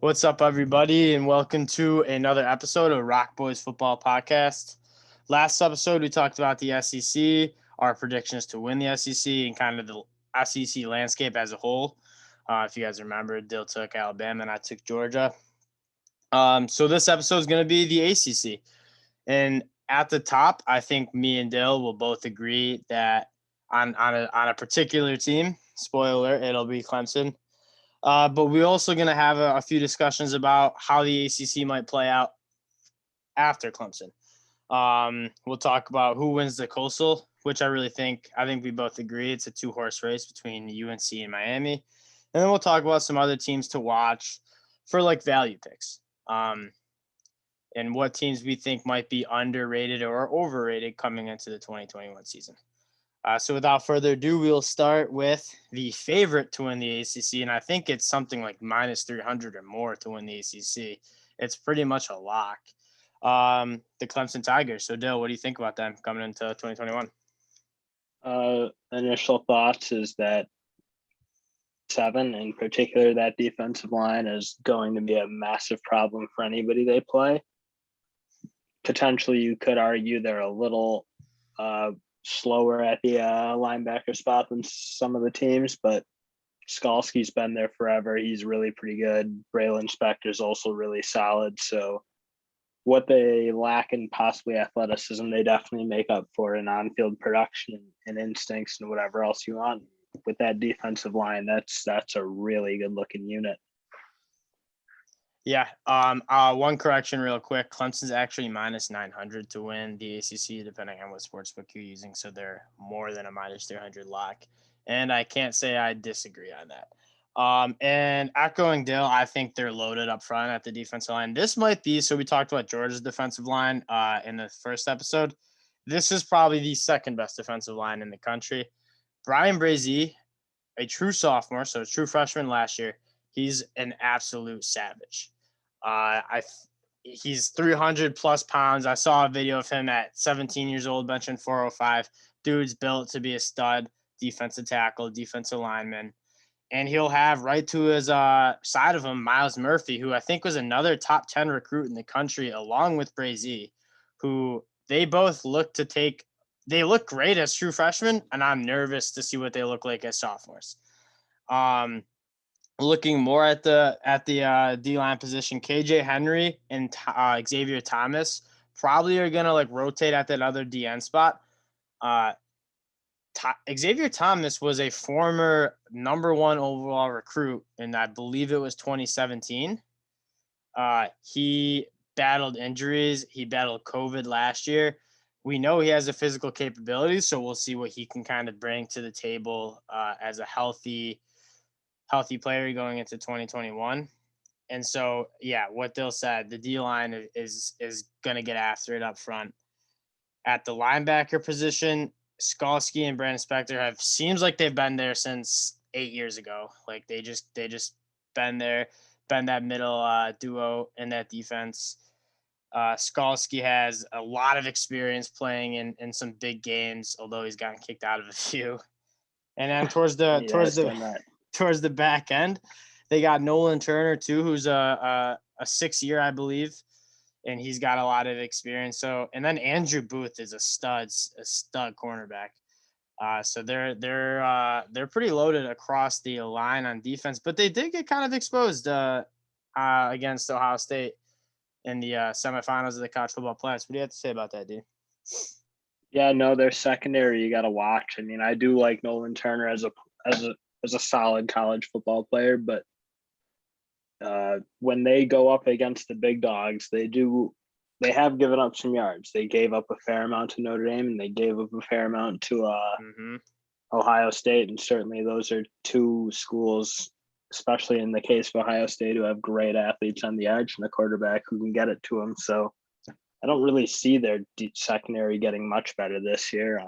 What's up, everybody, and welcome to another episode of Rock Boys Football Podcast. Last episode, we talked about the SEC, our predictions to win the SEC, and kind of the SEC landscape as a whole. If you guys remember, Dill took Alabama and I took Georgia. So this episode is going to be the ACC. And at the top, I think me and Dill will both agree that on a particular team, spoiler, it'll be Clemson. But we're also going to have a few discussions about how the ACC might play out after Clemson. We'll talk about who wins the Coastal, which I think we both agree it's a 2-horse race between UNC and Miami. And then we'll talk about some other teams to watch for like value picks. And what teams we think might be underrated or overrated coming into the 2021 season. So without further ado, we'll start with the favorite to win the ACC, and I think it's something like minus 300 or more to win the ACC. It's pretty much a lock. The Clemson Tigers. So, Dill, what do you think about them coming into 2021? Initial thoughts is that 7, in particular, that defensive line is going to be a massive problem for anybody they play. Potentially, you could argue they're a little slower at the linebacker spot than some of the teams, but Skalski's been there forever. He's really pretty good. Braylon Spector's also really solid. So what they lack in possibly athleticism, they definitely make up for in on-field production and instincts and whatever else you want. With that defensive line, that's a really good-looking unit. Yeah. One correction real quick. Clemson's actually minus 900 to win the ACC, depending on what sportsbook you're using. So they're more than a minus 300 lock. And I can't say I disagree on that. And echoing Dill, I think they're loaded up front at the defensive line. This might be, so we talked about Georgia's defensive line in the first episode. This is probably the second best defensive line in the country. Brian Brazee, a true sophomore, so a true freshman last year, he's an absolute savage. He's 300 plus pounds. I saw a video of him at 17 years old, benching 405. Dude's built to be a stud, defensive tackle, defensive lineman. And he'll have right to his side of him Miles Murphy, who I think was another top 10 recruit in the country, along with Brazee, who they both look to take. They look great as true freshmen, and I'm nervous to see what they look like as sophomores. Looking more at the D-line position, KJ Henry and Xavier Thomas probably are going to like rotate at that other DN spot. Xavier Thomas was a former number 1 overall recruit, and I believe it was 2017. He battled injuries. He battled COVID last year. We know he has the physical capabilities, so we'll see what he can kind of bring to the table as a healthy player going into 2021. And so, yeah, what Dill said, the D-line is going to get after it up front. At the linebacker position, Skalski and Brandon Spector seems like they've been there since 8 years ago. Like they just been there, been that middle duo in that defense. Skalski has a lot of experience playing in some big games, although he's gotten kicked out of a few. And then towards the back end, they got Nolan Turner too, who's a 6-year, I believe, and he's got a lot of experience. So, and then Andrew Booth is a stud cornerback. So they're pretty loaded across the line on defense, but they did get kind of exposed against Ohio State in the semifinals of the college football playoffs. What do you have to say about that, dude? Yeah, no, their secondary you got to watch. I mean, I do like Nolan Turner as a solid college football player, but when they go up against the big dogs, they have given up some yards. They gave up a fair amount to Notre Dame, and they gave up a fair amount to Ohio State, and certainly those are two schools, especially in the case of Ohio State, who have great athletes on the edge and a quarterback who can get it to them. So I don't really see their secondary getting much better this year.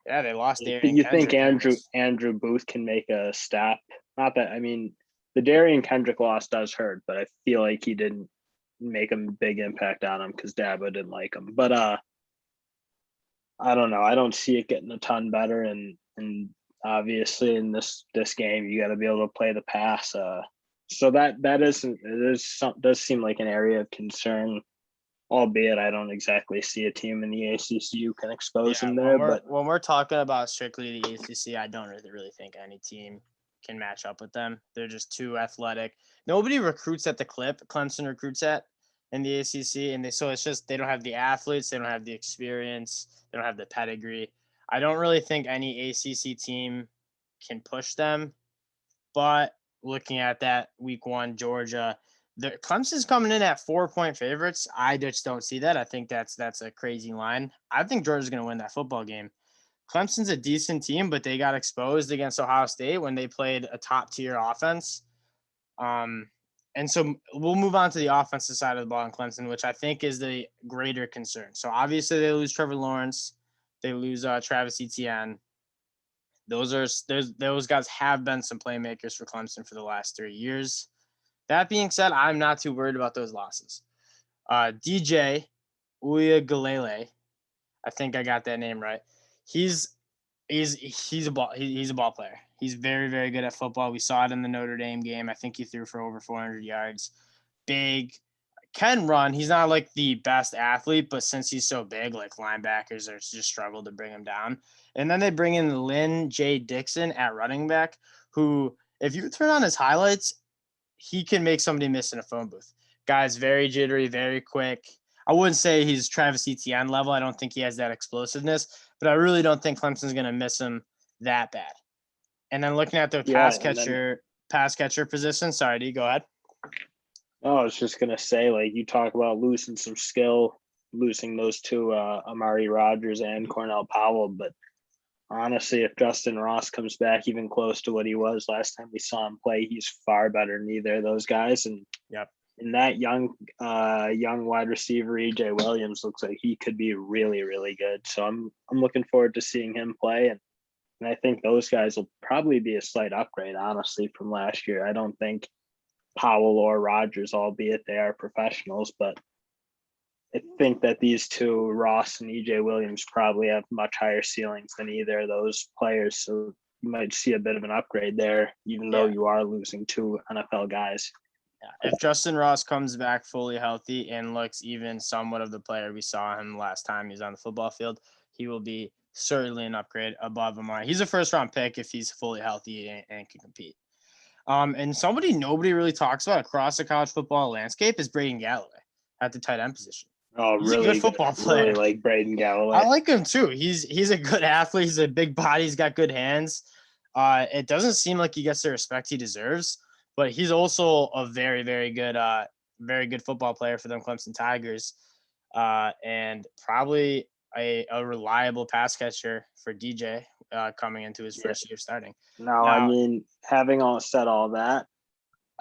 Yeah, they lost. You think Andrew Booth can make a step? Not that, I mean, the Darian Kendrick loss does hurt, but I feel like he didn't make a big impact on him because Dabo didn't like him. But I don't know. I don't see it getting a ton better, and obviously in this game, you got to be able to play the pass. So that isn't does seem like an area of concern, albeit I don't exactly see a team in the ACC who can expose Yeah, them there. But when we're talking about strictly the ACC, I don't really think any team can match up with them. They're just too athletic. Nobody recruits at the clip Clemson recruits at in the ACC, and so it's just they don't have the athletes, they don't have the experience, they don't have the pedigree. I don't really think any ACC team can push them. But looking at that week one, Georgia, the Clemson's coming in at 4-point favorites. I just don't see that. I think that's a crazy line. I think Georgia's going to win that football game. Clemson's a decent team, but they got exposed against Ohio State when they played a top tier offense. And so we'll move on to the offensive side of the ball in Clemson, which I think is the greater concern. So obviously they lose Trevor Lawrence, they lose Travis Etienne. Those guys have been some playmakers for Clemson for the last 3 years. That being said, I'm not too worried about those losses. DJ Uiagalelei, I think I got that name right. He's a ball player. He's very, very good at football. We saw it in the Notre Dame game. I think he threw for over 400 yards. Big, can run. He's not like the best athlete, but since he's so big, like linebackers are just struggle to bring him down. And then they bring in Lynn J. Dixon at running back, who, if you turn on his highlights, he can make somebody miss in a phone booth. Guy's very jittery, very quick. I wouldn't say he's Travis Etienne level. I don't think he has that explosiveness, but I really don't think Clemson's going to miss him that bad. And then looking at their pass catcher position. Sorry, D, go ahead. Oh, I was just gonna say, like, you talk about losing some skill, losing those two, Amari Rogers and Cornell Powell, but honestly, if Justin Ross comes back even close to what he was last time we saw him play, he's far better than either of those guys. And yep. And that young wide receiver EJ Williams looks like he could be really, really good. So I'm looking forward to seeing him play, and I think those guys will probably be a slight upgrade, honestly, from last year. I don't think Powell or Rogers, albeit they are professionals, but I think that these two, Ross and EJ Williams, probably have much higher ceilings than either of those players. So you might see a bit of an upgrade there, even though you are losing two NFL guys. Yeah. If Justin Ross comes back fully healthy and looks even somewhat of the player we saw him last time he's on the football field, he will be certainly an upgrade above Amari. He's a first-round pick if he's fully healthy and can compete. And somebody nobody really talks about across the college football landscape is Braden Galloway at the tight end position. Oh, he's really a good football player. Really like Braden Galloway. I like him too. He's a good athlete. He's a big body. He's got good hands. It doesn't seem like he gets the respect he deserves, but he's also a very, very good football player for them Clemson Tigers, and probably a reliable pass catcher for DJ coming into his first year starting. Now, I mean, having said all that,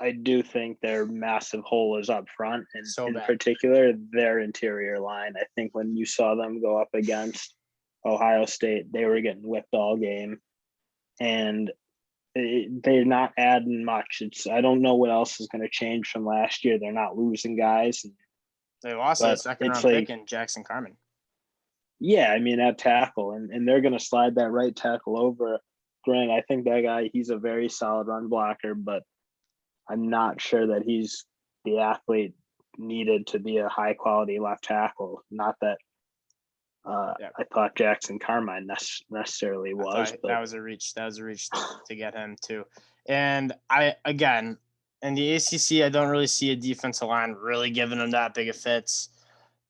I do think their massive hole is up front, and in particular, their interior line. I think when you saw them go up against Ohio State, they were getting whipped all game, and they're not adding much. I don't know what else is going to change from last year. They're not losing guys. They lost a second-round pick in Jackson Carman. Yeah, I mean, at tackle, and they're going to slide that right tackle over. Grant, I think that guy, he's a very solid run blocker, but I'm not sure that he's the athlete needed to be a high-quality left tackle. Not that I thought Jackson Carmine necessarily was. But that was a reach. That was a reach to get him too. And in the ACC, I don't really see a defensive line really giving them that big of fits.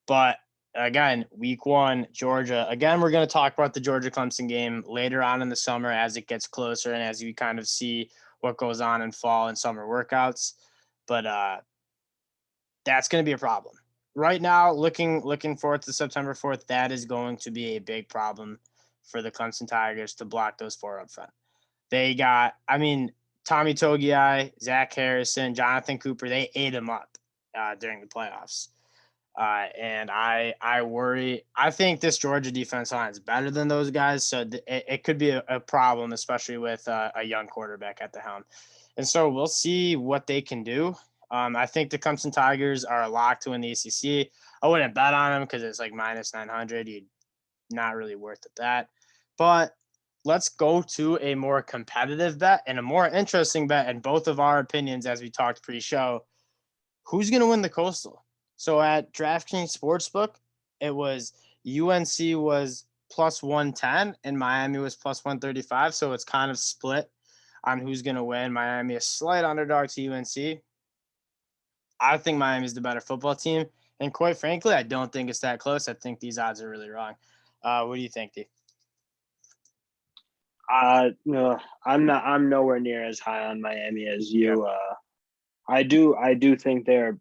But again, week one, Georgia. Again, we're going to talk about the Georgia Clemson game later on in the summer as it gets closer and as we kind of see what goes on in fall and summer workouts. But that's going to be a problem. Right now, looking forward to September 4th, that is going to be a big problem for the Clemson Tigers to block those four up front. They got, Tommy Togiai, Zach Harrison, Jonathan Cooper, they ate him up during the playoffs. And I worry. I think this Georgia defense line is better than those guys, so it could be a problem, especially with a young quarterback at the helm. And so we'll see what they can do. I think the Clemson Tigers are a lock to win the ACC. I wouldn't bet on them because it's like minus 900. You're not really worth it that. But let's go to a more competitive bet and a more interesting bet in both of our opinions, as we talked pre-show. Who's going to win the Coastal? So at DraftKings Sportsbook, it was UNC was plus 110 and Miami was plus 135. So it's kind of split on who's going to win. Miami a slight underdog to UNC. I think Miami's the better football team. And quite frankly, I don't think it's that close. I think these odds are really wrong. What do you think, D? No, I'm nowhere near as high on Miami as you. I do think they're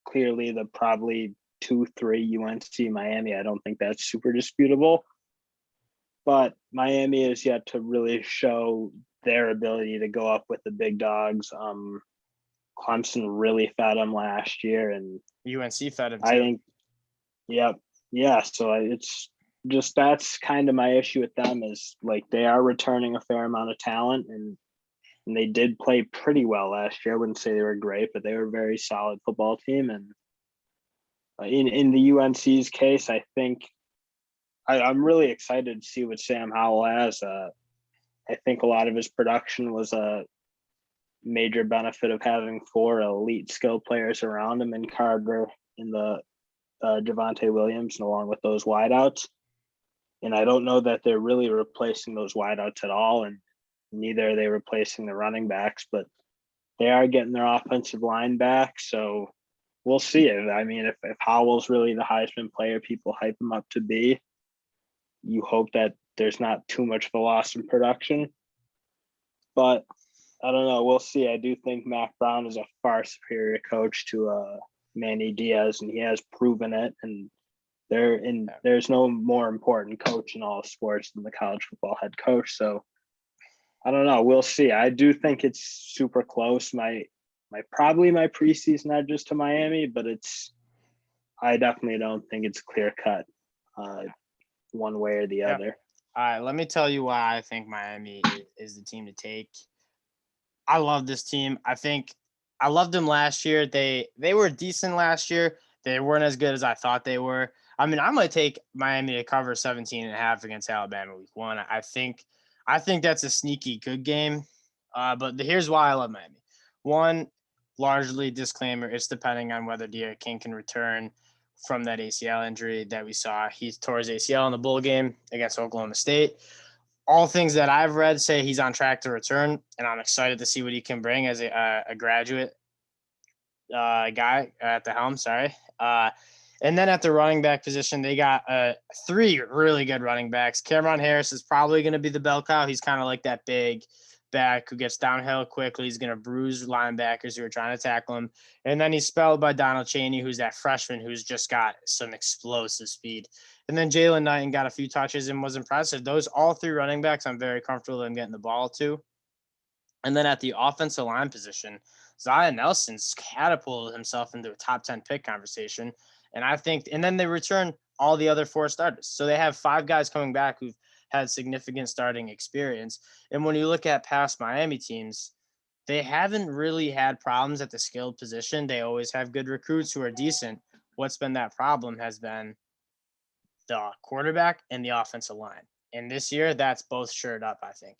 clearly the probably 2-3 UNC Miami. I don't think that's super disputable. But Miami is yet to really show their ability to go up with the big dogs. Clemson really fed them last year, and UNC fed him too. I think, yeah. So it's just that's kind of my issue with them is like they are returning a fair amount of talent, and they did play pretty well last year. I wouldn't say they were great, but they were a very solid football team. And in the UNC's case, I think I'm really excited to see what Sam Howell has. I think a lot of his production was a major benefit of having 4 elite skill players around him in Carter and the Javonte Williams, and along with those wideouts. And I don't know that they're really replacing those wideouts at all, and neither are they replacing the running backs, but they are getting their offensive line back. So we'll see. I mean, if Howell's really the Heisman player people hype him up to be, you hope that there's not too much of a loss in production. But I don't know. We'll see. I do think Mac Brown is a far superior coach to Manny Diaz, and he has proven it. And there's no more important coach in all sports than the college football head coach. So I don't know. We'll see. I do think it's super close. My preseason edge is to Miami, but I definitely don't think it's clear cut one way or the other. All right, let me tell you why I think Miami is the team to take. I love this team. I think I loved them last year. They were decent last year. They weren't as good as I thought they were. I mean, I'm going to take Miami to cover 17.5 against Alabama week 1. I think that's a sneaky good game. But here's why I love Miami. One, largely disclaimer, it's depending on whether D'Eriq King can return from that ACL injury that we saw. He tore his ACL in the bowl game against Oklahoma State. All things that I've read say he's on track to return, and I'm excited to see what he can bring as a graduate guy at the helm. And then at the running back position, they got 3 really good running backs. Cameron Harris is probably going to be the bell cow. He's kind of like that big back who gets downhill quickly. He's going to bruise linebackers who are trying to tackle him. And then he's spelled by Donald Chaney, who's that freshman who's just got some explosive speed. And then Jalen Knighton got a few touches and was impressive. Those all 3 running backs, I'm very comfortable in getting the ball to. And then at the offensive line position, Zion Nelson's catapulted himself into a top 10 pick conversation. And then they return all the other 4 starters. So they have 5 guys coming back who've had significant starting experience. And when you look at past Miami teams, they haven't really had problems at the skilled position. They always have good recruits who are decent. What's been that problem has been the quarterback and the offensive line. And this year, that's both shored up, I think.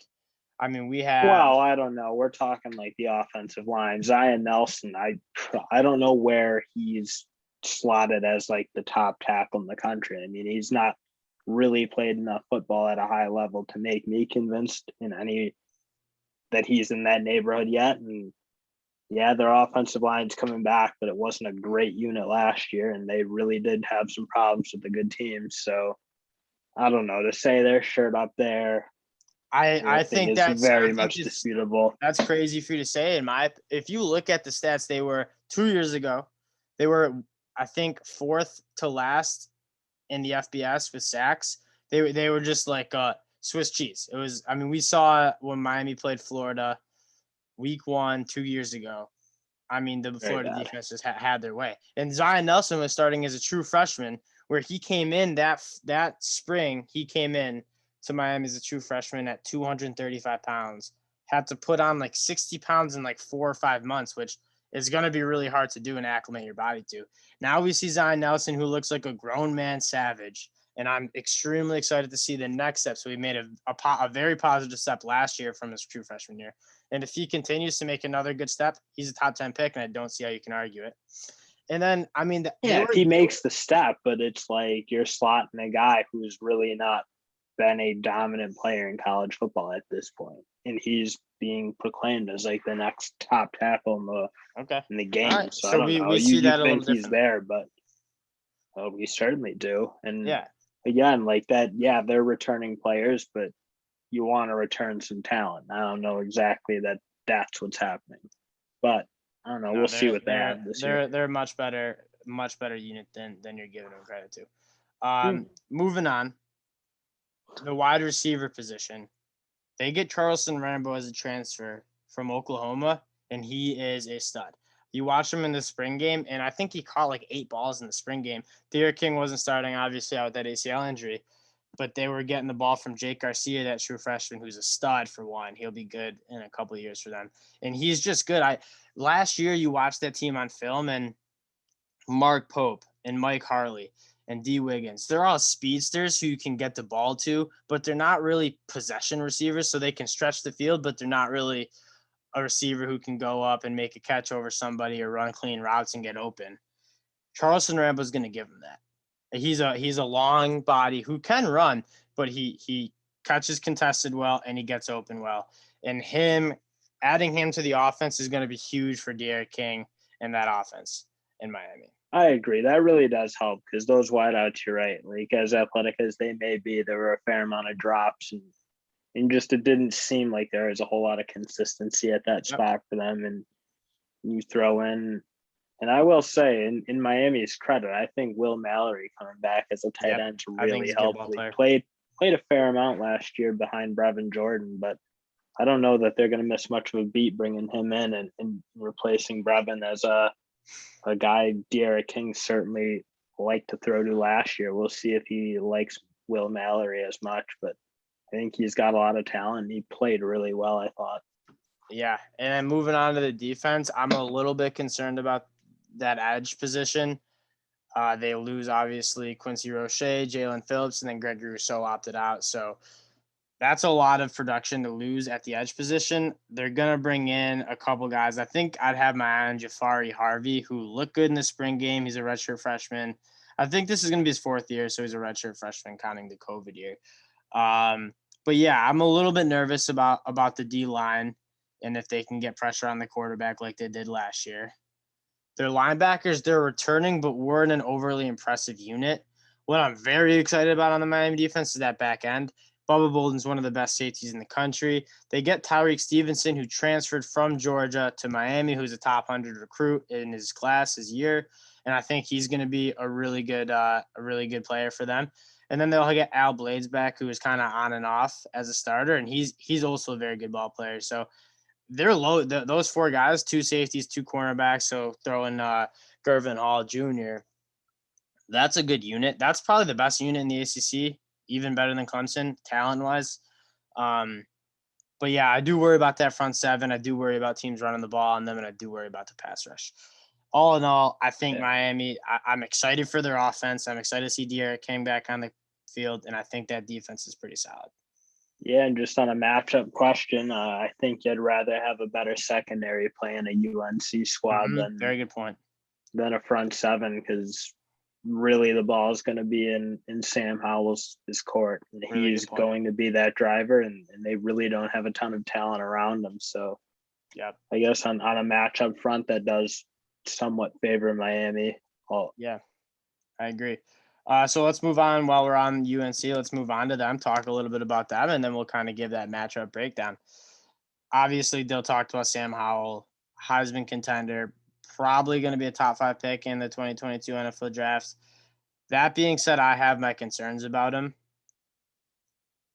I mean, we have. Well, I don't know. We're talking like the offensive line. Zion Nelson, I don't know where he's slotted as like the top tackle in the country. I mean, he's not really played enough football at a high level to make me convinced that he's in that neighborhood yet. And yeah, their offensive line's coming back, but it wasn't a great unit last year, and they really did have some problems with the good teams. So I don't know, to say they're shirt up there. I think that's very much disputable. That's crazy for you to say. If you look at the stats, they were 2 years ago, they were, I think, 4th to last in the FBS with sacks. They were just like Swiss cheese. It was. I mean, we saw when Miami played Florida, week 1 2 years ago. I mean, the Florida defense just had their way. And Zion Nelson was starting as a true freshman, where he came in that spring. He came in to Miami as a true freshman at 235 pounds. Had to put on like 60 pounds in like 4 or 5 months, which is going to be really hard to do and acclimate your body to. Now we see Zion Nelson, who looks like a grown man savage, And I'm extremely excited to see the next step. So we made a very positive step last year from his true freshman year. And if he continues to make another good step, he's a top 10 pick, and I don't see how you can argue it. And then, I mean, if he makes the step, but it's like you're slotting a guy who's really not been a dominant player in college football at this point, and he's being proclaimed as like the next top tackle in the game. Right. So I don't know. We see that a little think he's different there, but we certainly do. And yeah, again, like that, yeah, they're returning players, but you want to return some talent. I don't know exactly that's what's happening, but I don't know. We'll see what they have this year. They're a much better unit than you're giving them credit to. Moving on, the wide receiver position. They get Charleston Rambo as a transfer from Oklahoma, and he is a stud. You watch him in the spring game, and I think he caught like 8 balls in the spring game. D'Eriq King wasn't starting, obviously, out with that ACL injury, but they were getting the ball from Jake Garcia, that true freshman, who's a stud for one. He'll be good in a couple of years for them. And he's just good. Last year, you watched that team on film, and Mark Pope and Mike Harley and D. Wiggins, they're all speedsters who you can get the ball to, but they're not really possession receivers, so they can stretch the field, but they're not really a receiver who can go up and make a catch over somebody or run clean routes and get open. Charleston Rambo is going to give him that. He's a long body who can run, but he catches contested well and he gets open well. And adding him to the offense is going to be huge for D'Eriq King and that offense in Miami. I agree. That really does help because those wideouts, you're right. Like as athletic as they may be, there were a fair amount of drops and just it didn't seem like there was a whole lot of consistency at that spot for them. And you throw in, and I will say, in Miami's credit, I think Will Mallory coming back as a tight end really helped. He played a fair amount last year behind Brevin Jordan, but I don't know that they're going to miss much of a beat bringing him in and replacing Brevin as a guy D'Eriq King certainly liked to throw to last year. We'll see if he likes Will Mallory as much, but I think he's got a lot of talent. He played really well, I thought. Yeah, and then moving on to the defense, I'm a little bit concerned about that edge position. They lose, obviously, Quincy Roche, Jalen Phillips, and then Gregory Rousseau opted out. So that's a lot of production to lose at the edge position. They're going to bring in a couple guys. I think I'd have my eye on Jafari Harvey, who looked good in the spring game. He's a redshirt freshman. I think this is going to be his 4th year, so he's a redshirt freshman counting the COVID year. But, yeah, I'm a little bit nervous about the D-line and if they can get pressure on the quarterback like they did last year. Their linebackers, they're returning, but weren't an overly impressive unit. What I'm very excited about on the Miami defense is that back end. Bubba Bolden's one of the best safeties in the country. They get Tyreek Stevenson, who transferred from Georgia to Miami, who's a top 100 recruit in his class, his year. And I think he's going to be a really good player for them. And then they'll get Al Blades back, who is kind of on and off as a starter, and he's also a very good ball player. So they're low. Those 4 guys, 2 safeties, 2 cornerbacks. So throw in Gervin Hall Jr. That's a good unit. That's probably the best unit in the ACC, even better than Clemson, talent-wise. But, yeah, I do worry about that front 7. I do worry about teams running the ball on them, and I do worry about the pass rush. All in all, I think Miami, I'm excited for their offense. I'm excited to see D'Eriq King back on the field, and I think that defense is pretty solid. Yeah, and just on a matchup question, I think you'd rather have a better secondary playing a UNC squad than very good point than a front 7 because really the ball is going to be in Sam Howell's court, and really he's going to be that driver, and they really don't have a ton of talent around them. So, yeah, I guess on a matchup front that does somewhat favor Miami. Yeah, I agree. So let's move on while we're on UNC. Let's move on to them, talk a little bit about them, and then we'll kind of give that matchup breakdown. Obviously, they'll talk about Sam Howell, Heisman contender, probably going to be a top 5 pick in the 2022 NFL draft. That being said, I have my concerns about him.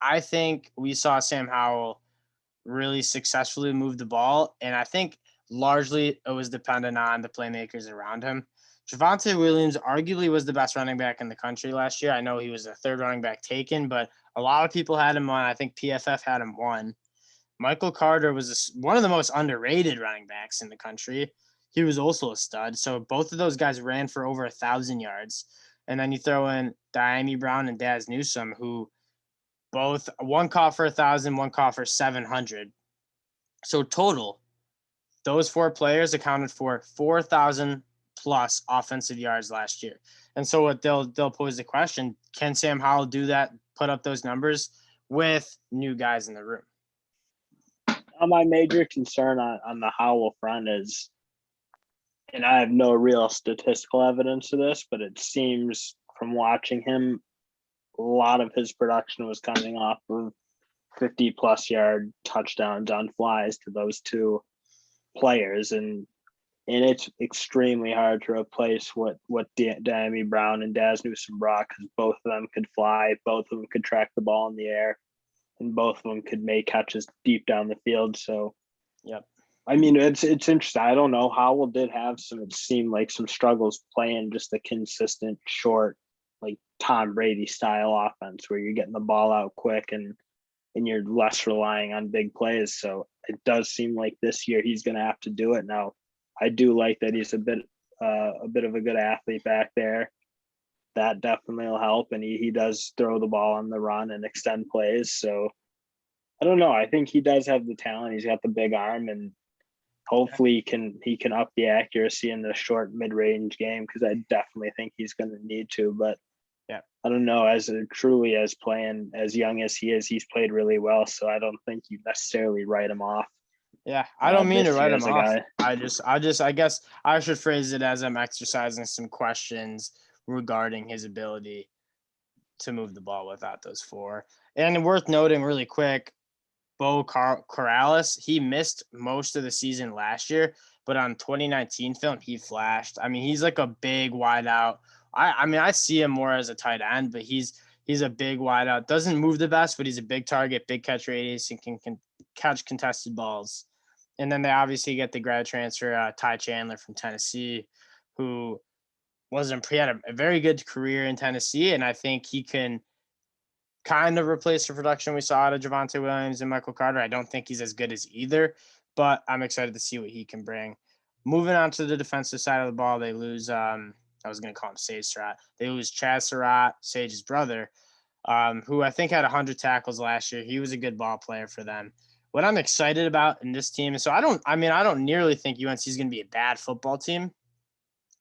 I think we saw Sam Howell really successfully move the ball, and I think largely it was dependent on the playmakers around him. Javonte Williams arguably was the best running back in the country last year. I know he was the 3rd running back taken, but a lot of people had him on. I think PFF had him 1. Michael Carter was one of the most underrated running backs in the country. He was also a stud. So both of those guys ran for over 1,000 yards. And then you throw in Diami Brown and Daz Newsome, who both one caught for 1,000, one caught for 700. So total, those 4 players accounted for 4,000 plus offensive yards last year. And so what they'll pose the question, can Sam Howell do that, put up those numbers with new guys in the room? My major concern on the Howell front is, and I have no real statistical evidence of this, but it seems from watching him, a lot of his production was coming off of 50-plus yard touchdowns on flies to those 2 players, and it's extremely hard to replace what Diami Brown and Daz Newsome brought, because both of them could fly, both of them could track the ball in the air, and both of them could make catches deep down the field. So, yep. I mean, it's interesting. I don't know. Howell did have it seemed like some struggles playing just a consistent, short, like Tom Brady style offense where you're getting the ball out quick and you're less relying on big plays. So it does seem like this year he's going to have to do it. Now, I do like that he's a bit of a good athlete back there. That definitely will help, and he does throw the ball on the run and extend plays. So I don't know. I think he does have the talent. He's got the big arm, and hopefully he can up the accuracy in the short mid-range game, because I definitely think he's going to need to. But yeah, I don't know. As playing as young as he is, he's played really well. So I don't think you necessarily write him off. Yeah, I don't mean to write him off. Guy. I guess I should phrase it as I'm exercising some questions regarding his ability to move the ball without those 4. And worth noting really quick, Bo Corrales, he missed most of the season last year, but on 2019 film, he flashed. I mean, he's like a big wideout. I mean, I see him more as a tight end, but he's a big wideout. Doesn't move the best, but he's a big target, big catch radius, and can catch contested balls. And then they obviously get the grad transfer, Ty Chandler from Tennessee, who he had a very good career in Tennessee, and I think he can kind of replace the production we saw out of Javonte Williams and Michael Carter. I don't think he's as good as either, but I'm excited to see what he can bring. Moving on to the defensive side of the ball, they lose I was going to call him Sage Surratt. They lose Chaz Surratt, Sage's brother, who I think had 100 tackles last year. He was a good ball player for them. What I'm excited about in this team, so I don't nearly think UNC is going to be a bad football team.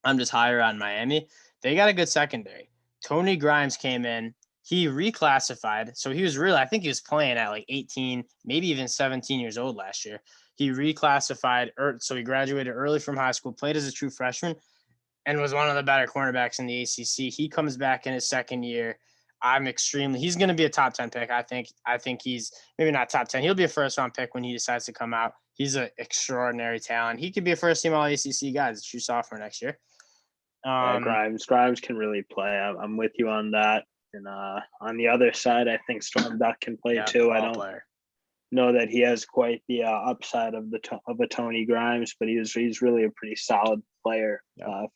I'm just higher on Miami. They got a good secondary. Tony Grimes came in. He reclassified. So he was I think he was playing at like 18, maybe even 17 years old last year. He reclassified. So he graduated early from high school, played as a true freshman, and was one of the better cornerbacks in the ACC. He comes back in his second year. He's going to be a top 10 pick. I think he's maybe not top 10. He'll be a first round pick when he decides to come out. He's an extraordinary talent. He could be a first team all ACC guy as a true sophomore next year. Grimes can really play. I'm with you on that. And on the other side, I think Storm Duck can play too. I don't know that he has quite the upside of a Tony Grimes, but he's really a pretty solid player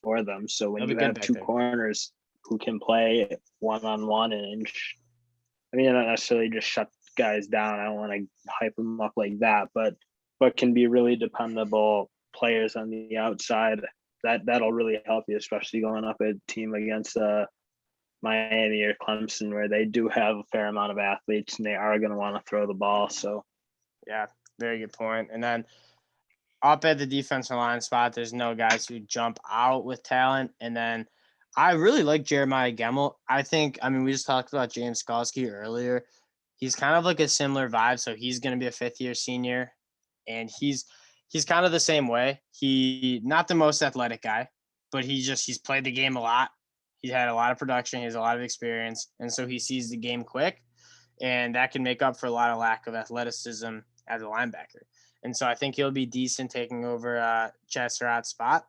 for them. So when you have 2 corners who can play one-on-one and not necessarily just shut guys down. I don't want to hype them up like that, but can be really dependable players on the outside. That'll really help you, especially going up a team against Miami or Clemson, where they do have a fair amount of athletes and they are going to want to throw the ball. So, yeah, very good point. And then up at the defensive line spot, there's no guys who jump out with talent. And then I really like Jeremiah Gemmel. We just talked about James Skalski earlier. He's kind of like a similar vibe. So he's going to be a 5th-year senior, and he's kind of the same way. He not the most athletic guy, but he's played the game a lot. He had a lot of production. He has a lot of experience. And so he sees the game quick, and that can make up for a lot of lack of athleticism as a linebacker. And so I think he'll be decent taking over Chaz Surratt's spot,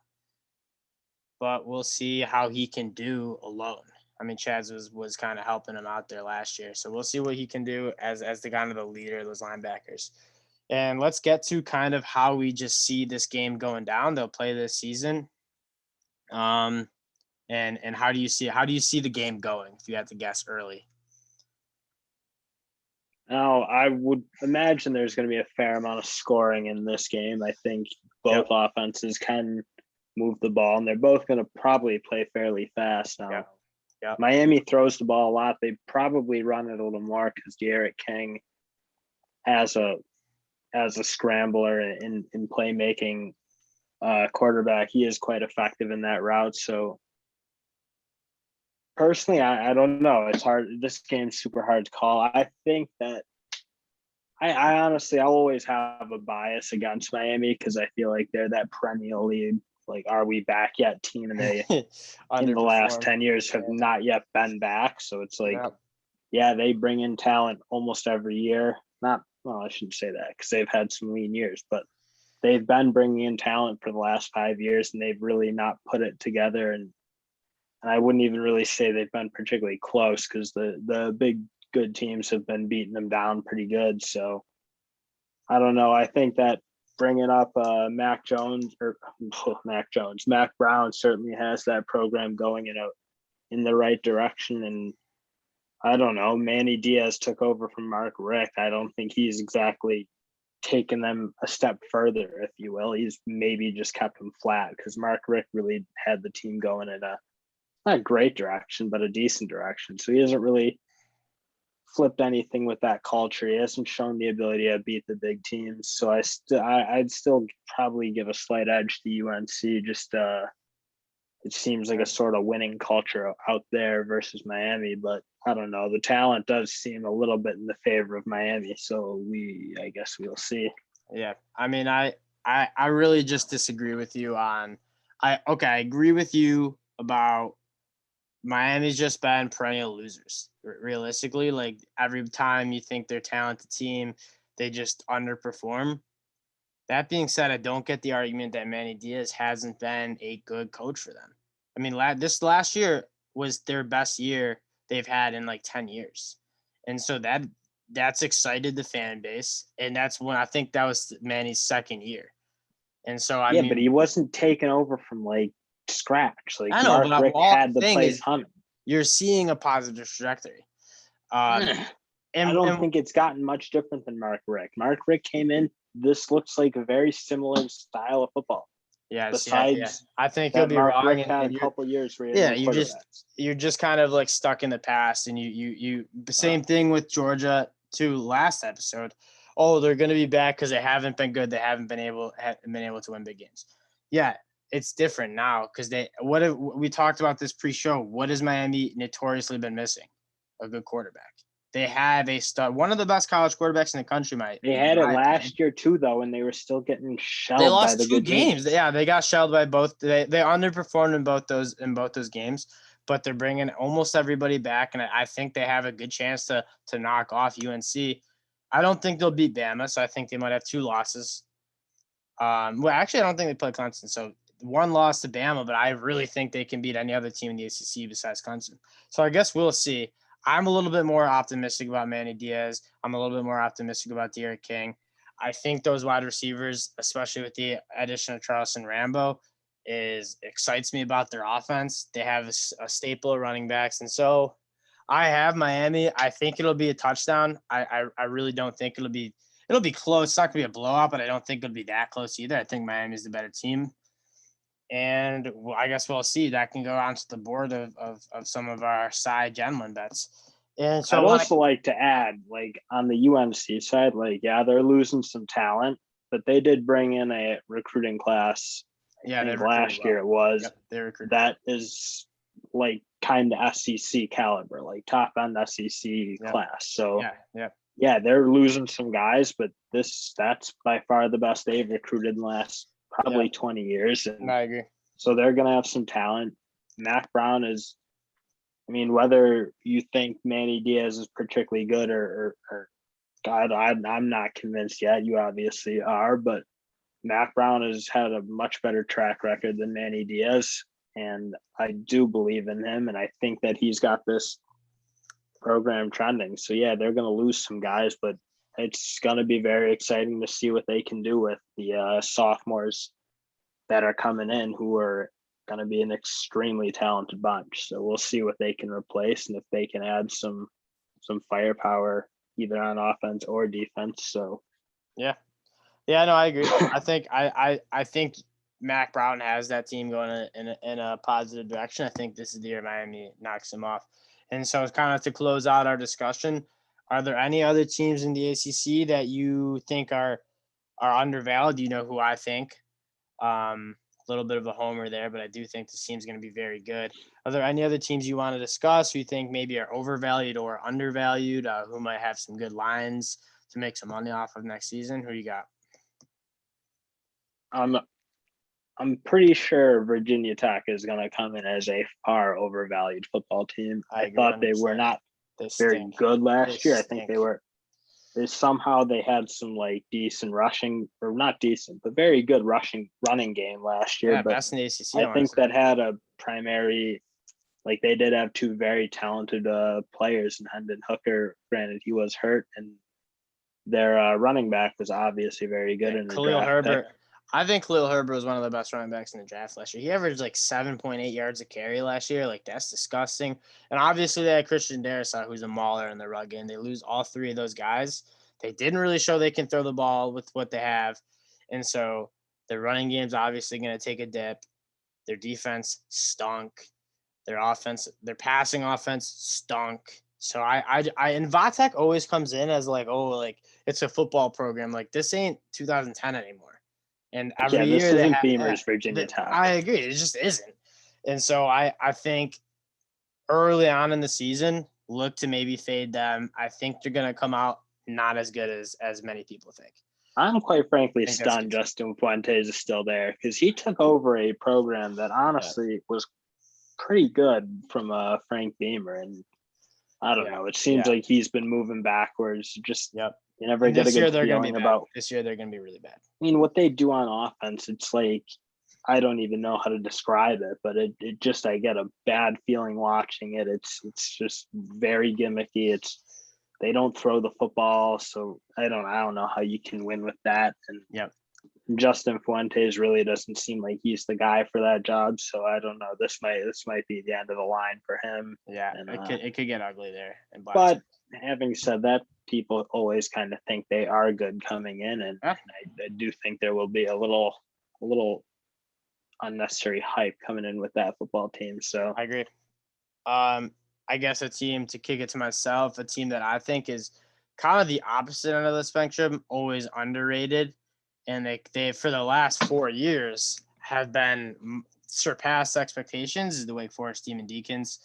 but we'll see how he can do alone. I mean, Chaz was kind of helping him out there last year. So we'll see what he can do as the kind of the leader of those linebackers. And let's get to kind of how we just see this game going down. They'll play this season. And how do you see the game going, if you had to guess early? Now, I would imagine there's going to be a fair amount of scoring in this game. I think both offenses can move the ball, and they're both going to probably play fairly fast. Now, Yep. Miami throws the ball a lot. They probably run it a little more because De'Aaron King as a scrambler in playmaking quarterback, he is quite effective in that route. So personally, I don't know. It's hard. This game's super hard to call. I think that I honestly, I'll always have a bias against Miami because I feel like they're that perennially like, are we back yet team, and they in the last 10 years have not yet been back. So it's like, yeah, they bring in talent almost every year. Well, I shouldn't say that because they've had some lean years, but they've been bringing in talent for the last 5 years, and they've really not put it together. And I wouldn't even really say they've been particularly close because the big good teams have been beating them down pretty good. So I don't know. I think that bringing up Mac Brown certainly has that program going in the right direction. And I don't know, Manny Diaz took over from Mark Richt. I don't think he's exactly taken them a step further, if you will. He's maybe just kept them flat because Mark Richt really had the team going in a not great direction, but a decent direction. So he hasn't really flipped anything with that culture. He hasn't shown the ability to beat the big teams. So I'd still probably give a slight edge to UNC. Just it seems like a sort of winning culture out there versus Miami, but I don't know. The talent does seem a little bit in the favor of Miami. So I guess we'll see. Yeah. I mean, I really just disagree with you on, I agree with you about Miami's just been perennial losers. Realistically, like every time you think they're a talented team, they just underperform. That being said, I don't get the argument that Manny Diaz hasn't been a good coach for them. I mean, this last year was their best year they've had in like 10 years. And so that's excited the fan base. And that's when I think that was Manny's second year. And so, I mean, but he wasn't taken over from like scratch. Like I know, Mark Richt had the place humming. You're seeing a positive trajectory. I don't think it's gotten much different than Mark Richt. Mark Richt came in. This looks like a very similar style of football. Yeah. Besides, I think you'll be Mark wrong. Richt had a couple years where you're just kind of like stuck in the past, and you the same thing with Georgia too. Last episode, they're going to be back because they haven't been good. They haven't been able to win big games. Yeah, it's different now because we talked about this pre-show. What has Miami notoriously been missing? A good quarterback. They have a stud, one of the best college quarterbacks in the country. They had it last year too, though, and they were still getting shelled. They lost by the 2 games. Yeah, they got shelled by both. They underperformed in both those games, but they're bringing almost everybody back, and I think they have a good chance to knock off UNC. I don't think they'll beat Bama, so I think they might have 2 losses. Well, actually, I don't think they play Clemson, so 1 loss to Bama, but I really think they can beat any other team in the ACC besides Clemson. So I guess we'll see. I'm a little bit more optimistic about Manny Diaz. I'm a little bit more optimistic about De'Aaron King. I think those wide receivers, especially with the addition of Charleston Rambo, excites me about their offense. They have a staple of running backs. And so I have Miami. I think it'll be a touchdown. I really don't think it'll be close. It's not going to be a blowout, but I don't think it'll be that close either. I think Miami's the better team. And I guess we'll see. That can go onto the board of some of our side gentlemen bets. And so I'd also like to add, like on the UNC side, like, yeah, they're losing some talent, but they did bring in a recruiting class. I think last year it was. Yep, that is like kind of SEC caliber, like top end SEC class. So yeah, they're losing some guys, but that's by far the best they've recruited in the last probably 20 years. And I agree. So they're going to have some talent. Mac Brown is, I mean, whether you think Manny Diaz is particularly good or God, I'm not convinced yet. You obviously are, but Mac Brown has had a much better track record than Manny Diaz. And I do believe in him. And I think that he's got this program trending. So yeah, they're going to lose some guys, but it's going to be very exciting to see what they can do with the sophomores that are coming in, who are going to be an extremely talented bunch. So we'll see what they can replace and if they can add some firepower either on offense or defense. So no, I agree. I think Mac Brown has that team going in a positive direction. I think this is the year Miami knocks him off. And so it's kind of to close out our discussion. Are there any other teams in the ACC that you think are undervalued? You know who I think. A little bit of a homer there, but I do think this team's going to be very good. Are there any other teams you want to discuss who you think maybe are overvalued or undervalued, who might have some good lines to make some money off of next season? Who you got? I'm pretty sure Virginia Tech is going to come in as a far overvalued football team. I thought they were not very good last year. I think they were. Somehow they had some like decent rushing, or not decent, but very good running game last year. Yeah, but best in the ACC. I think that had a primary, like they did have two very talented players in Hendon Hooker. Granted, he was hurt, and their running back was obviously very good. In the Khalil draft Herbert. pick. I think Khalil Herbert was one of the best running backs in the draft last year. He averaged like 7.8 yards a carry last year. Like, that's disgusting. And obviously they had Christian Darrisaw, who's a mauler in the rug game. They lose all three of those guys. They didn't really show they can throw the ball with what they have. And so their running game's obviously going to take a dip. Their defense stunk. Their passing offense stunk. So and Vatek always comes in as like, oh, like it's a football program. Like, this ain't 2010 anymore. And every this year isn't Beamer's Virginia Tech. I agree. It just isn't. And so I think early on in the season, look to maybe fade them. I think they're going to come out not as good as many people think. I'm quite frankly stunned Justin Fuentes is still there, because he took over a program that honestly was pretty good from Frank Beamer. And I don't know. It seems like he's been moving backwards. Just you never get a good feeling about. This year they're going to be really bad. I mean, what they do on offense, it's like I don't even know how to describe it, but it just I get a bad feeling watching it. It's just very gimmicky. They don't throw the football, so I don't know how you can win with that. And Justin Fuentes really doesn't seem like he's the guy for that job. So I don't know. This might be the end of the line for him. Yeah, and, it could get ugly there. But having said that, people always kind of think they are good coming in, and I do think there will be a little unnecessary hype coming in with that football team. So I agree. I guess a team, to kick it to myself, a team that I think is kind of the opposite end of the spectrum, always underrated, and they for the last 4 years have been surpassed expectations, is the Wake Forest Demon Deacons.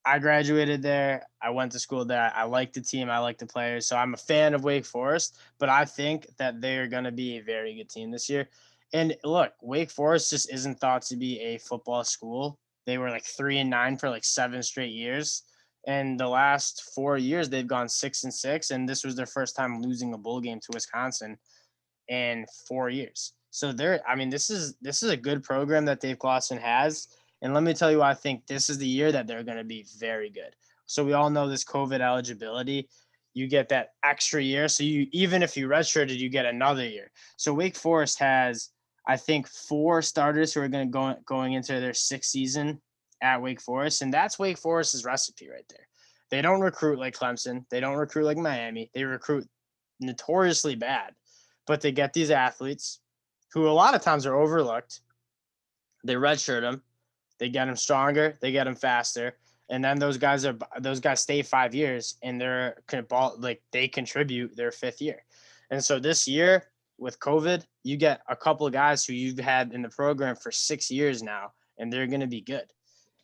I graduated there. I went to school there. I like the team. I like the players. So I'm a fan of Wake Forest, but I think that they're going to be a very good team this year. And look, Wake Forest just isn't thought to be a football school. They were like 3-9 for like 7 straight years. And the last 4 years, they've gone 6-6. And this was their first time losing a bowl game to Wisconsin in 4 years. So this is a good program that Dave Clawson has. And let me tell you, I think this is the year that they're going to be very good. So we all know this COVID eligibility. You get that extra year. So even if you redshirted, you get another year. So Wake Forest has, I think, 4 starters who are going to going into their 6th season at Wake Forest. And that's Wake Forest's recipe right there. They don't recruit like Clemson. They don't recruit like Miami. They recruit notoriously bad. But they get these athletes who a lot of times are overlooked. They redshirt them. They get them stronger. They get them faster. And then those guys stay 5 years, and they contribute their 5th year. And so this year with COVID, you get a couple of guys who you've had in the program for 6 years now, and they're going to be good.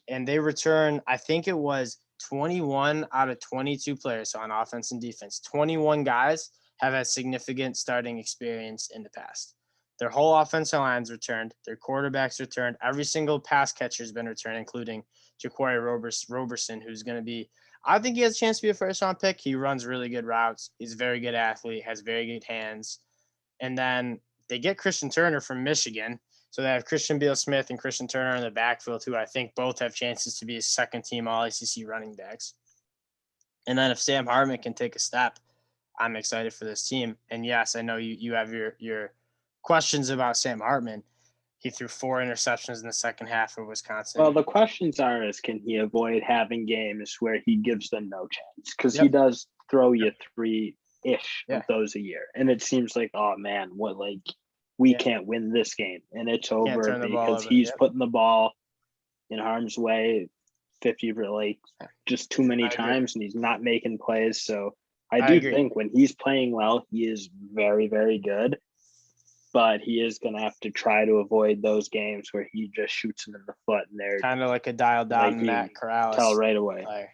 And they return, I think it was 21 out of 22 players on offense and defense. 21 guys have had significant starting experience in the past. Their whole offensive line's returned. Their quarterback's returned. Every single pass catcher's been returned, including Jaquari Roberson, who's going to be – I think he has a chance to be a first-round pick. He runs really good routes. He's a very good athlete, has very good hands. And then they get Christian Turner from Michigan. So they have Christian Beal-Smith and Christian Turner in the backfield, who I think both have chances to be second-team All-ACC running backs. And then if Sam Hartman can take a step, I'm excited for this team. And, yes, I know you have your questions about Sam Hartman. He threw 4 interceptions in the second half of Wisconsin. Well, the questions are, can he avoid having games where he gives them no chance? Because he does throw you 3-ish of those a year. And it seems like, oh, man, what, like, we can't win this game, and it's over turn the ball because over. he's Yep. putting the ball in harm's way 50 like just too many times, and he's not making plays. So I do think when he's playing well, he is very, very good. But he is going to have to try to avoid those games where he just shoots him in the foot, and they're kind of like a dialed down Matt Corrales. Tell right away. Player,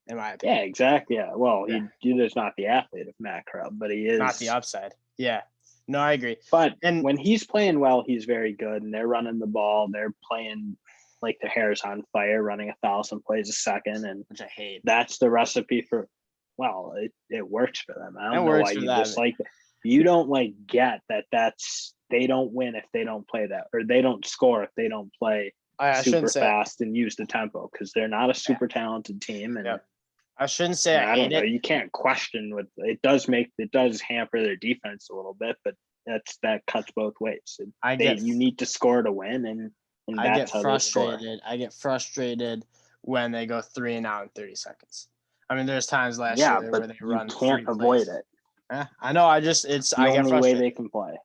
in my opinion. Yeah, exactly. Yeah. Well, he is not the athlete of Matt Corral, but he is not the upside. Yeah. No, I agree. But when he's playing well, he's very good, and they're running the ball. They're playing like their hair's on fire, running 1,000 plays a second, and which I hate. That's the recipe for. Well, it works for them. I don't know why you dislike it. You don't get that. They don't win if they don't play that, or they don't score if they don't play super fast and use the tempo, because they're not a super talented team. And I shouldn't say I don't know. You can't question what it does. It does hamper their defense a little bit, but that cuts both ways. You need to score to win, and I get frustrated. I get frustrated when they go 3 and out in 30 seconds. I mean, there's times last year where they run. You can't avoid it. I know. I get frustrated. The only way they can play.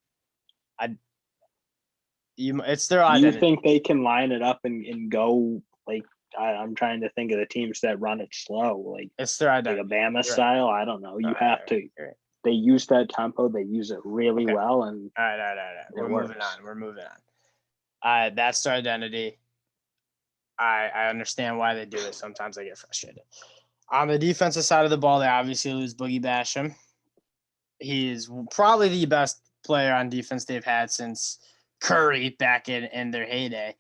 It's their identity. You think they can line it up and go like? I'm trying to think of the teams that run it slow, like it's their identity. Like a Bama style. I don't know. You have to. Right. They use that tempo. They use it really well. And all right. We're moving on. That's their identity. I understand why they do it. Sometimes I get frustrated. On the defensive side of the ball, they obviously lose Boogie Basham. He's probably the best player on defense they've had since Curry back in their heyday.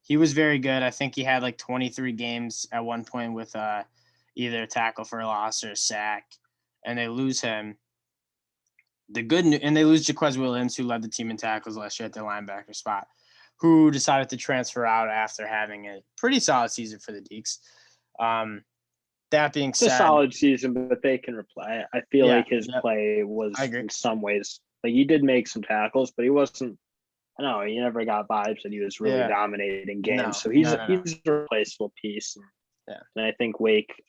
He was very good. I think he had like 23 games at one point with either a tackle for a loss or a sack, and they lose him. And they lose Jaquez Williams, who led the team in tackles last year at the linebacker spot, who decided to transfer out after having a pretty solid season for the Deeks. That being said, it's a solid season, but they can reply. I feel like his play was in some ways like he did make some tackles, but he wasn't. I don't know, he never got vibes that he was really dominating games. No, so he's a replaceable piece. And I think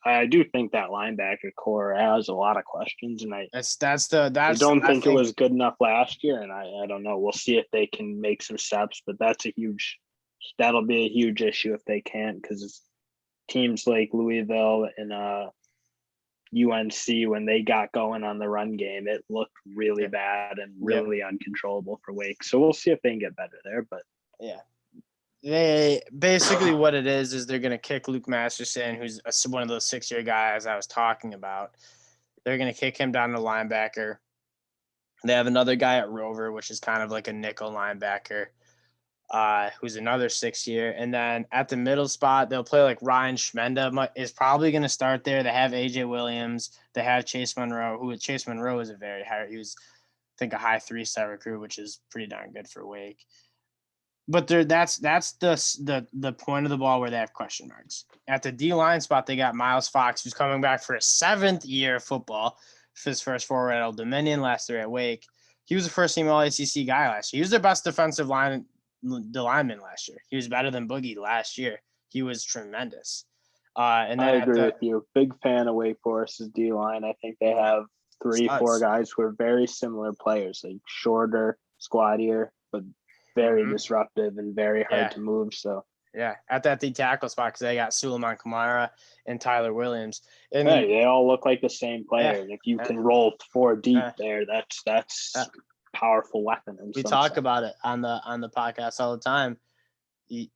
I do think that linebacker core has a lot of questions, and I don't think it was good enough last year, and I don't know. We'll see if they can make some steps, but that'll be a huge issue if they can't, because teams like Louisville and UNC, when they got going on the run game, it looked really bad and really uncontrollable for Wake. So we'll see if they can get better there. But they basically what it is they're going to kick Luke Masterson, who's one of those 6-year guys I was talking about. They're going to kick him down to linebacker. They have another guy at Rover, which is kind of like a nickel linebacker, who's another 6-year. And then at the middle spot, they'll play like Ryan Schmenda is probably going to start there. They have AJ Williams. They have Chase Monroe, Chase Monroe is he was, I think, a high 3-star recruit, which is pretty darn good for Wake. But that's the point of the ball where they have question marks. At the D-line spot, they got Miles Fox, who's coming back for a 7th year of football. His first forward at Old Dominion, last year at Wake. He was a first-team All-ACC guy last year. He was their best defensive lineman last year. He was better than Boogie last year. He was tremendous. And then I agree with you. Big fan of Wake Forest's D-line. I think they have 3-4 guys who are very similar players, like shorter, squattier, but very disruptive and very hard to move. So at that D tackle spot, because they got Suleiman Kamara and Tyler Williams. And they all look like the same player. And if you can roll 4 deep there, that's a powerful weapon. We talk about it on the podcast all the time.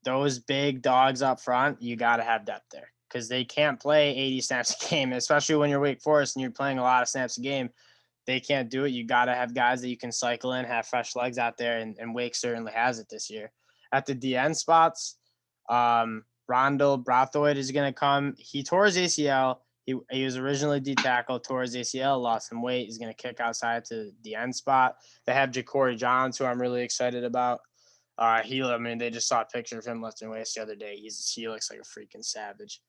Those big dogs up front, you got to have depth there, because they can't play 80 snaps a game, especially when you're Wake Forest and you're playing a lot of snaps a game. They can't do it. You got to have guys that you can cycle in, have fresh legs out there, and Wake certainly has it this year. At the DN spots, Rondell Brathwaite is going to come. He tore his ACL. He was originally D tackle, tore his ACL, lost some weight. He's going to kick outside to the end spot. They have Ja'Cory Johns, who I'm really excited about. They just saw a picture of him lifting weights the other day. He looks like a freaking savage.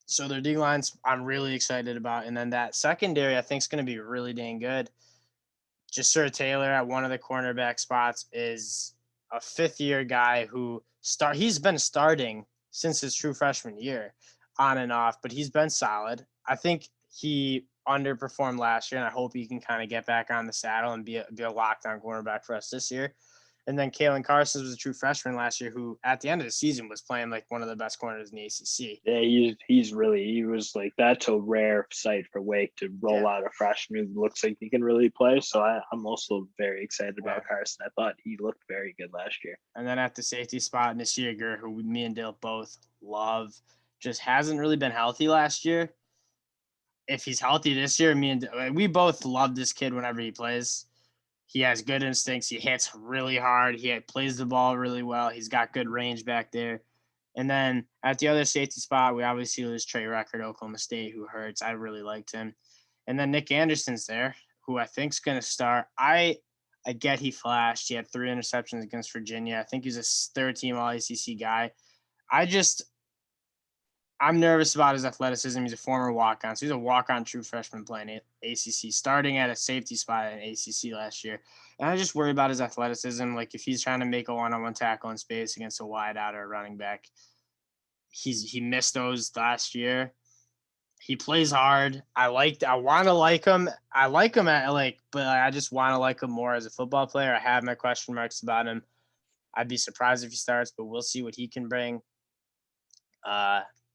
So their D lines, I'm really excited about. And then that secondary, I think, is going to be really dang good. Jasur Taylor at one of the cornerback spots is a 5th-year guy he's been starting since his true freshman year, on and off, but he's been solid. I think he underperformed last year, and I hope he can kind of get back on the saddle and be a lockdown cornerback for us this year. And then Kalen Carson was a true freshman last year who at the end of the season was playing like one of the best corners in the ACC. Yeah, he was like, that's a rare sight for Wake to roll out a freshman who looks like he can really play. So I'm also very excited about Carson. I thought he looked very good last year. And then at the safety spot, Nishiger, who me and Dale both love, just hasn't really been healthy last year. If he's healthy this year, we both love this kid whenever he plays. He has good instincts. He hits really hard. He plays the ball really well. He's got good range back there. And then at the other safety spot, we obviously lose Trey Record, Oklahoma State, who hurts. I really liked him. And then Nick Anderson's there, who I think is going to start. I get he flashed. He had 3 interceptions against Virginia. I think he's a third-team All-ACC guy. I'm nervous about his athleticism. He's a former walk-on. So he's a walk-on true freshman playing ACC, starting at a safety spot in ACC last year. And I just worry about his athleticism. Like if he's trying to make a one-on-one tackle in space against a wide out or a running back, he missed those last year. He plays hard. I want to like him. I like him but I just want to like him more as a football player. I have my question marks about him. I'd be surprised if he starts, but we'll see what he can bring.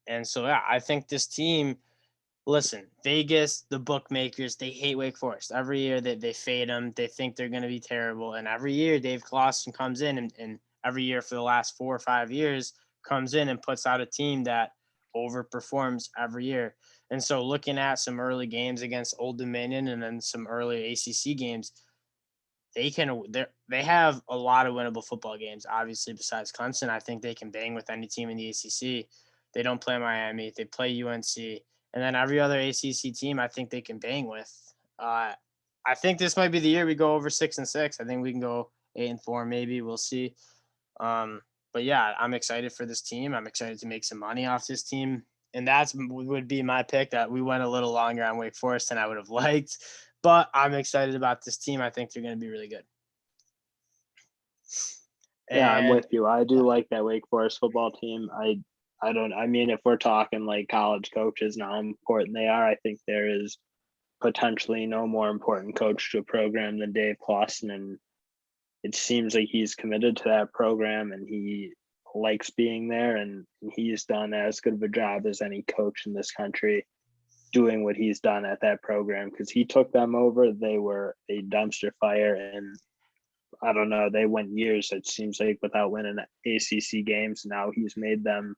And so, yeah, I think this team, listen, Vegas, the bookmakers, they hate Wake Forest. Every year they fade them. They think they're going to be terrible. And every year Dave Clawson comes in and every year for the last 4 or 5 years comes in and puts out a team that overperforms every year. And so looking at some early games against Old Dominion and then some early ACC games, they have a lot of winnable football games, obviously, besides Clemson. I think they can bang with any team in the ACC. They don't play Miami. They play UNC. And then every other ACC team I think they can bang with. I think this might be the year we go over 6-6. I think we can go 8-4 maybe. We'll see. But, yeah, I'm excited for this team. I'm excited to make some money off this team. And that would be my pick, that we went a little longer on Wake Forest than I would have liked. But I'm excited about this team. I think they're going to be really good. Yeah, I'm with you. I do like that Wake Forest football team. If we're talking like college coaches and how important they are, I think there is potentially no more important coach to a program than Dave Clawson. And it seems like he's committed to that program and he likes being there, and he's done as good of a job as any coach in this country doing what he's done at that program, because he took them over. They were a dumpster fire, and I don't know, they went years, it seems like, without winning ACC games. Now he's made them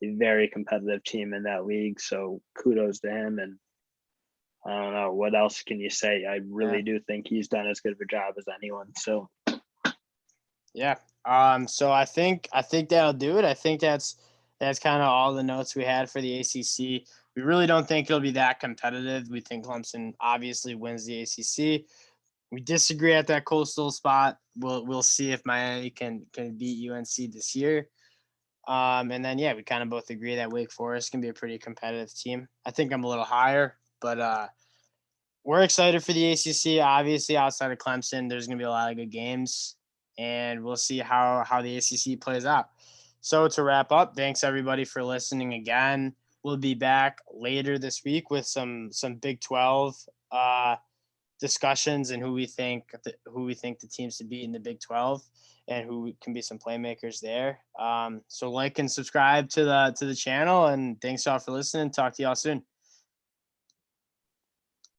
a very competitive team in that league. So kudos to him. And I don't know, what else can you say? I really do think he's done as good of a job as anyone. So yeah. So I think that'll do it. I think that's kind of all the notes we had for the ACC. We really don't think it'll be that competitive. We think Clemson obviously wins the ACC. We disagree at that coastal spot. We'll see if Miami can beat UNC this year. And then, yeah, we kind of both agree that Wake Forest can be a pretty competitive team. I think I'm a little higher, but we're excited for the ACC. Obviously, outside of Clemson, there's going to be a lot of good games, and we'll see how the ACC plays out. So to wrap up, thanks everybody for listening again. We'll be back later this week with some Big 12 discussions and who we think the teams to beat in the Big 12 and who can be some playmakers there. So like and subscribe to the channel, and thanks all for listening. Talk to y'all soon.